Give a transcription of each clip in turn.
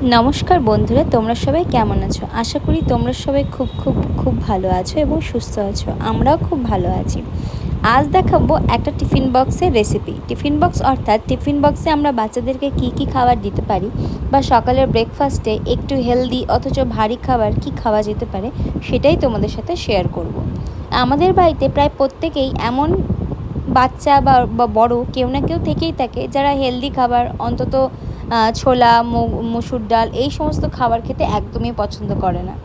নমস্কার বন্ধুরা, তোমরা সবাই কেমন আছো? আশা করি তোমরা সবাই খুব ভালো আছো এবং সুস্থ আছো। আমরাও খুব ভালো আছি। আজ দেখাবো একটা টিফিন বক্সের রেসিপি। টিফিন বক্স অর্থাৎ টিফিন বক্সে আমরা বাচ্চাদেরকে কি খাবার দিতে পারি বা সকালের ব্রেকফাস্টে একটু হেলদি অথচ ভারী খাবার কি খাওয়া যেতে পারে সেটাই তোমাদের সাথে শেয়ার করব। আমাদের বাড়িতে প্রায় প্রত্যেকেই এমন বাচ্চা বা বড় কেউ না কেউ থেকেই থাকে যারা হেলদি খাবার অন্তত ছোলা, মুসুর ডাল এই সমস্ত খাবার খেতে একদমই পছন্দ করে না।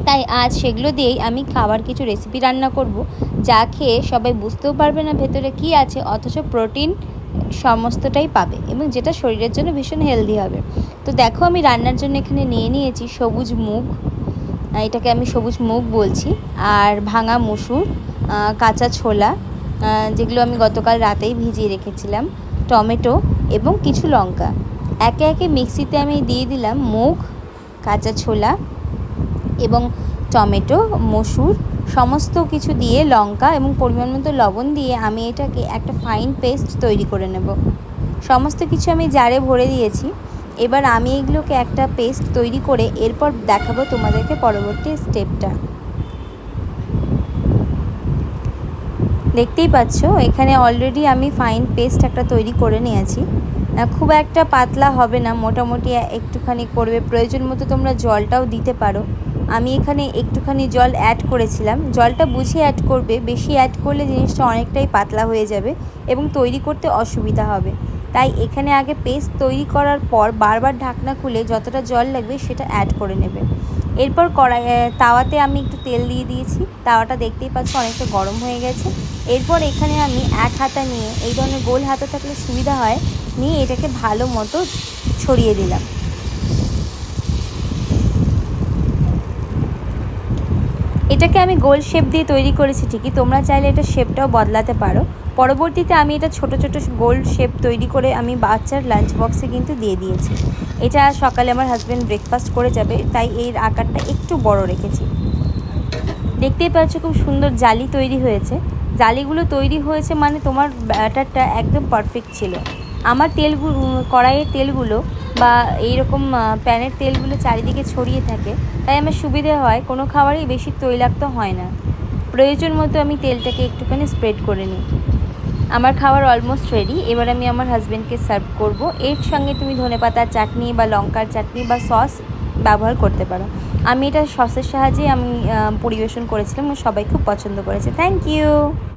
তাই আজ সেগুলো দিয়েই আমি খাবার কিছু রেসিপি রান্না করব, যা খেয়ে সবাই বুঝতেও পারবে না ভেতরে কী আছে, অথচ প্রোটিন সমস্তটাই পাবে এবং যেটা শরীরের জন্য ভীষণ হেলদি হবে। তো দেখো, আমি রান্নার জন্য এখানে নিয়েছি সবুজ মুগ, এটাকে আমি সবুজ মুগ বলছি, আর ভাঙা মসুর, কাঁচা ছোলা যেগুলো আমি গতকাল রাতেই ভিজিয়ে রেখেছিলাম, টমেটো এবং কিছু লঙ্কা। একে একে মিক্সিতে আমি দিয়ে দিলাম মুগ, কাঁচা ছোলা এবং টমেটো, মসুর সমস্ত কিছু দিয়ে, লঙ্কা এবং পরিমাণ মতো লবণ দিয়ে আমি এটাকে একটা ফাইন পেস্ট তৈরি করে নেব। সমস্ত কিছু আমি জারে ভরে দিয়েছি। এবার আমি এগুলোকে একটা পেস্ট তৈরি করে এরপর দেখাবো তোমাদেরকে পরবর্তী স্টেপটা। দেখতেই পাচ্ছ এখানে অলরেডি আমি ফাইন পেস্ট একটা তৈরি করে নিয়েছি। খুব একটা পাতলা হবে না, মোটামুটি একটুখানি করবে। প্রয়োজন মতো তোমরা জলটাও দিতে পারো। আমি এখানে একটুখানি জল অ্যাড করেছিলাম। জলটা বুঝে অ্যাড করবে, বেশি অ্যাড করলে জিনিসটা অনেকটাই পাতলা হয়ে যাবে এবং তৈরি করতে অসুবিধা হবে। তাই এখানে আগে পেস্ট তৈরি করার পর বারবার ঢাকনা খুলে যতটা জল লাগবে সেটা অ্যাড করে নেবে। এরপর তাওয়াতে আমি একটু তেল দিয়ে দিয়েছি। তাওয়াটা দেখতেই পাচ্ছ অনেকটা গরম হয়ে গেছে। এরপর এখানে আমি এক হাতা নিয়ে, এই ধরনের গোল হাতা থাকলে সুবিধা হয়, নিয়ে এটাকে ভালো মতো ছড়িয়ে দিলাম। এটাকে আমি গোল শেপ দিয়ে তৈরি করেছি ঠিকই, তোমরা চাইলে এটা শেপটাও বদলাতে পারো। পরবর্তীতে আমি এটা ছোট ছোট গোল শেপ তৈরি করে আমি বাচ্চার লাঞ্চ বক্সে কিন্তু দিয়ে দিয়েছি। এটা সকালে আমার হাজব্যান্ড ব্রেকফাস্ট করে যাবে, তাই এর আকারটা একটু বড় রেখেছি। দেখতেই পাচ্ছ খুব সুন্দর জালি তৈরি হয়েছে। জালিগুলো তৈরি হয়েছে মানে তোমার ব্যাটারটা একদম পারফেক্ট ছিল। আমার তেলগুলো, কড়াইয়ের তেলগুলো বা এইরকম প্যানের তেলগুলো চারিদিকে ছড়িয়ে থাকে, তাই আমার সুবিধে হয়, কোনো খাবারই বেশি তৈলাক্ত হয় না। প্রয়োজন মতো আমি তেলটাকে একটুখানি স্প্রেড করে নিই। আমার খাবার অলমোস্ট রেডি। এবার আমি আমার হাজব্যান্ডকে সার্ভ করব। এর সঙ্গে তুমি ধনেপাতার চাটনি বা লঙ্কার চাটনি বা সস ব্যবহার করতে পারো। আমি এটা সসের সাহায্যে আমি পরিবেশন করেছিলাম, সবাই খুব পছন্দ করেছে। Thank you.